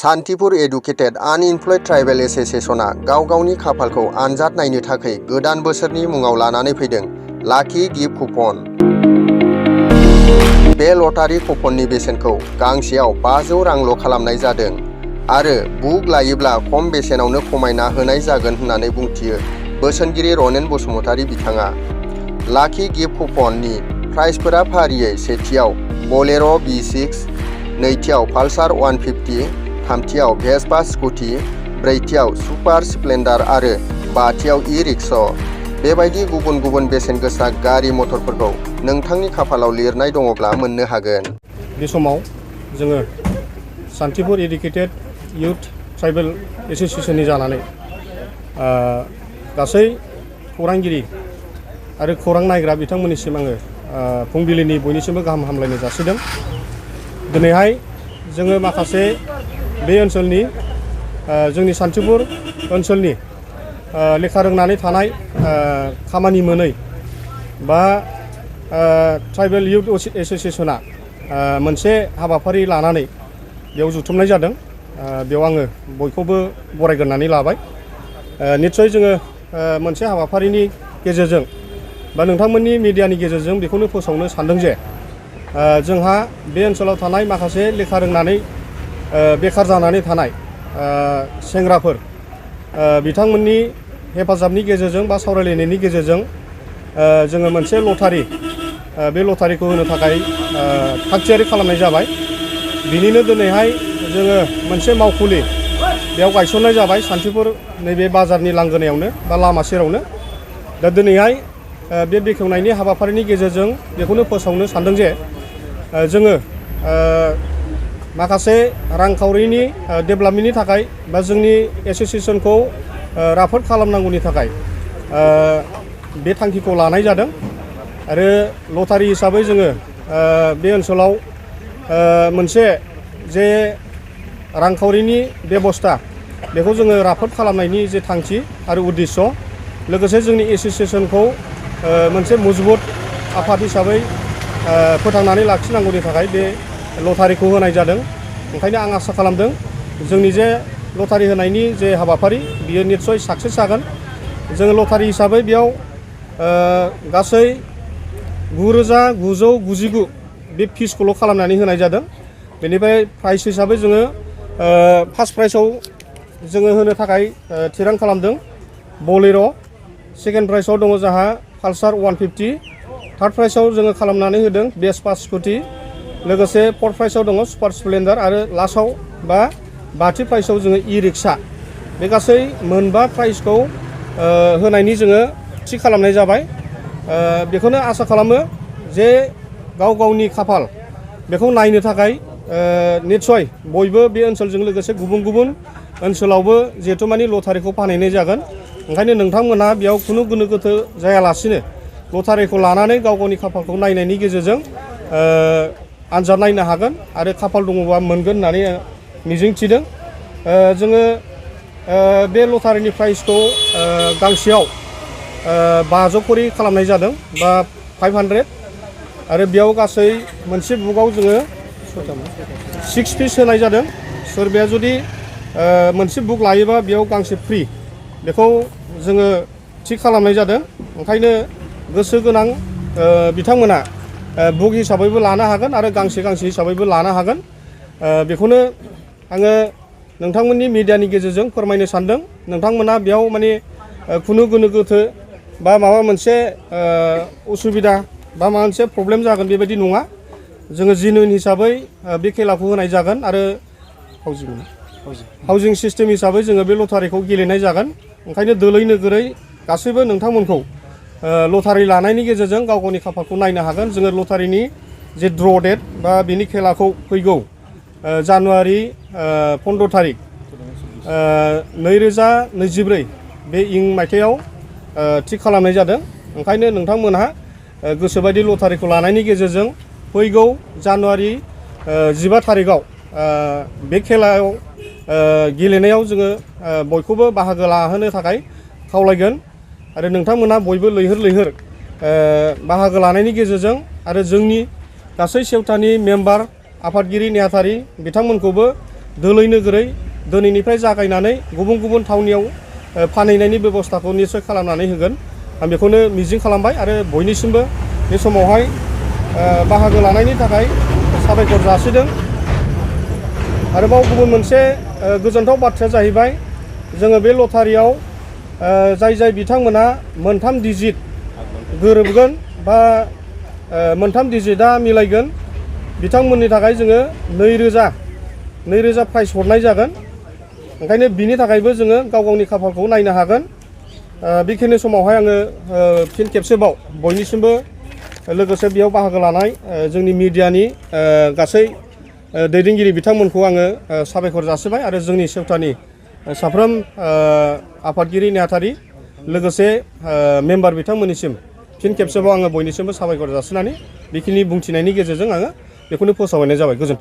Shantipur educated unemployed tribal एसोसिएशना गावगावनि खाफालखौ आनजाद नायनो थाखाय गोदान बोसोरनि मुङाव लानानै फैदों लाकी गिफ्ट कुपन। बे लटारि कुपननि बेसेनखौ गांसेयाव 500 रांल' खालामनाय जादों आरो बुक लायोब्ला खम बेसेनावनो खमायना होनाय जागोन होननानै बुंथियो बोसोनगिरि रनेन बसुमतारी बिथाङा। लाकी गिफ्ट कुपननि प्राइसफोरा फारियै सेथियाव बलेर' B6, नैथियाव पालसार 150, थामथियाव भेस्पा स्कुटि, ब्रैथियाव सुपार स्प्लेन्डार आरो बाथियाव ई-रिक्शा। बेबायदि गुबुन गुबुन बेसेन गोसा गारि मटरफोरखौ नोंथांनि खाफालाव लिरनाय दङब्ला मोननो हागोन। बे समाव जोङो शान्तिपुर एडुकेटेड इउथ ट्राइबेल एसोसिएशननि जानानै गासै खौरांगिरि आरो खौरां नायग्रा बिथांमोननिसिम आङो फुंबिलिनि बयनिसिमबो गाहाम हामलायनाय जासिदों। दिनैहाय जोङो माखासे बे ओनसोलनि जोंनि शान्तिपुर ओनसोलनि लेखा रोंनानै थानाय खामानि मोनै बा ट्राइबेल इउथ एसोसिएशना मोनसे हाबाफारि लानानै बेयाव जुथुमनाय जादों। बेयाव आङो बयखौबो बरायग्रोनानै लाबाय। निस्सय जोङो मोनसे हाबाफारिनि गेजेरजों बा नोंथांमोननि मिडियानि गेजेरजों बेखौनो फोसावनो सानदों जे जोंहा बे ओनसोलाव थानाय माखासे लेखा रोंनानै बेखार जानानै थानाय सेंग्राफोर बिथांमोननि हेफाजाबनि गेजेरजों बा सावरायलायनायनि गेजेरजों जोङो मोनसे लटारि बे लटारिखौ होनो थाखाय थागथियारि खालामनाय जाबाय। बिनिनो दिनैहाय जोङो मोनसे मावखुलि बेयाव गायसननाय जाबाय शान्तिपुर नैबे बाजारनि लांगोनायावनो बा लामा सेरावनो। दा दिनैहाय बे बेखेवनायनि हाबाफारिनि गेजेरजों बेखौनो फोसावनो सानदों जे जोङो माखासे रांखावरिनि डेभेलपमेन्टनि थाखाय बा जोंनि एसोसिएशनखौ राफोद खालामनांगौनि थाखाय बे थांखिखौ लानाय जादों आरो लटारि हिसाबै जोङो बे ओनसोलाव मोनसे जे रांखावरिनि बेबस्था बेखौ जोङो राफोद खालामनायनि जे थांखि आरो उद्देश्य लोगोसे जोंनि एसोसिएशनखौ मोनसे मजबुत आफाद हिसाबै फोथांनानै लाखिनांगौनि थाखाय बे लटारिखौ होनाय जादों। ओंखायनो आं आसा खालामदों जोंनि जे लटारि होनायनि जे हाबाफारि बियो निस्सय साक्सेस जागोन। जोङो लटारि हिसाबै बेयाव गासै 9,999 बे फिसखौल' खालामनानै होनाय जादों। बेनिफ्राय प्राइस हिसाबै जोङो फार्स्ट प्राइजआव जोङो होनो थाखाय थिरां खालामदों बलेर', सेकेन्ड प्राइजआव दङ जोंहा पालसार 150, थार्ड प्राइजआव जोङो खालामनानै होदों भेस्पा स्कुटि, लोगोसे फर्थ प्राइजआव दङ सुपार स्प्लेन्डार आरो लास्टआव बा बाथि प्राइजआव जोङो ई-रिक्शा। बे गासै मोनबा प्राइजखौ होनायनि जोङो थि खालामनाय जाबाय। बेखौनो आसा खालामो जे गाव गावनि खाफाल बेखौ नायनो थाखाय निस्सय बयबो बे ओनसोलजों लोगोसे गुबुन गुबुन ओनसोलावबो जिहेथु माने लटारिखौ फानहैनाय जागोन। ओंखायनो नोंथांमोनहा बेयाव खुनु गोनो गोथो जायालासिनो लटारिखौ लानानै गाव गावनि खाफालखौ नायनायनि गेजेरजों आनजाद नायनो हागोन आरो खाफाल दङबा मोनगोन होननानै मिजिंथिदों। जोङो बे लटारिनि प्राइसखौ गांसेयाव 500 खरि खालामनाय जादों बा 500 आरो बेयाव गासै मोनसे बुकआव जोङो 6 पिस होनाय जादों। सोरबाया जुदि मोनसे बुक लायोबा बेयाव गांसे फ्रि बेखौ जोङो थि खालामनाय जादों। ओंखायनो गोसो गोनां बिथांमोना बुक हिसाबैबो लानो हागोन आरो गांसे गांसे हिसाबैबो लानो हागोन। बेखौनो आङो नोंथांमोननि मिडियानि गेजेरजों फोरमायनो सानदों। नोंथांमोना बेयाव माने खुनु गोनो गोथो बा माबा मोनसे उसुबिदा बा माबा मोनसे प्रब्लेम जागोन बेबायदि नङा। जोङो जेनुइन हिसाबै बे खेलाखौ होनाय जागोन आरो हाउजिं सिस्टेम हिसाबै जोङो बे लटारिखौ गेलेनाय जागोन। ओंखायनो दोलै नोगोरै गासैबो नोंथांमोनखौ लटारि लानायनि गेजेरजों गाव गावनि खाफालखौ नायनो हागोन। जोङो लटारिनि जे द्र' डेट बा बिनि खेलाखौ फैगौ जानुवारि 15 थारिख 2024 बे मायथाइयाव थि खालामनाय जादों। ओंखायनो नोंथांमोनहा गोसोबायदि लटारिखौ लानायनि गेजेरजों फैगौ जानुवारि 15 थारिखआव बे खेलायाव गेलेनायाव जोङो बयखौबो बाहागो लाहोनो थाखाय खावलायगोन आरो नोंथांमोनहा बयबो लैहोर लैहोर बाहागो लानायनि गेजेरजों आरो जोंनि गासै सेवथानि मेम्बार आफादगिरि नेहाथारि बिथांमोनखौबो दोलै नोगोरै दिनैनिफ्राय जागायनानै गुबुन गुबुन थावनियाव फानहैनायनि बेबस्थाखौ निस्सय खालामनानै होगोन आं बेखौनो मिजिं खालामबाय आरो बयनिसिमबो बे समावहाय बाहागो लानायनि थाखाय साबायखर जासिदों। आरोबाव गुबुन मोनसे गोजोनथाव बाथ्राया जाहैबाय जोङो बे लटारियाव जाय बिथांमोना मोनथाम डिजिट गोरोबगोन बा मोनथाम डिजिटआ मिलायगोन बिथांमोननि थाखाय जोङो 2000 प्राइज हरनाय जागोन। ओंखायनो बिनि थाखायबो जोङो गाव गावनि खाफालखौ नायनो हागोन। बेखिनि समावहाय आङो फिन खेबसेबाव बयनिसिमबो लोगोसे बेयाव बाहागो लानाय जोंनि मिडियानि गासै दैदेनगिरि बिथांमोनखौ आङो साबायखर जासिबाय आरो जोंनि सेवथानि साफ्रोम आफादगिरि नेहाथारि लोगोसे मेम्बार बिथांमोननिसिम फिन खेबसेबाव आङो बयनिसिमबो साबायखर जासिनानै बेखिनि बुंथिनायनि गेजेरजों आङो बेखौनो फोसावनाय जाबाय। गोजोन्थों।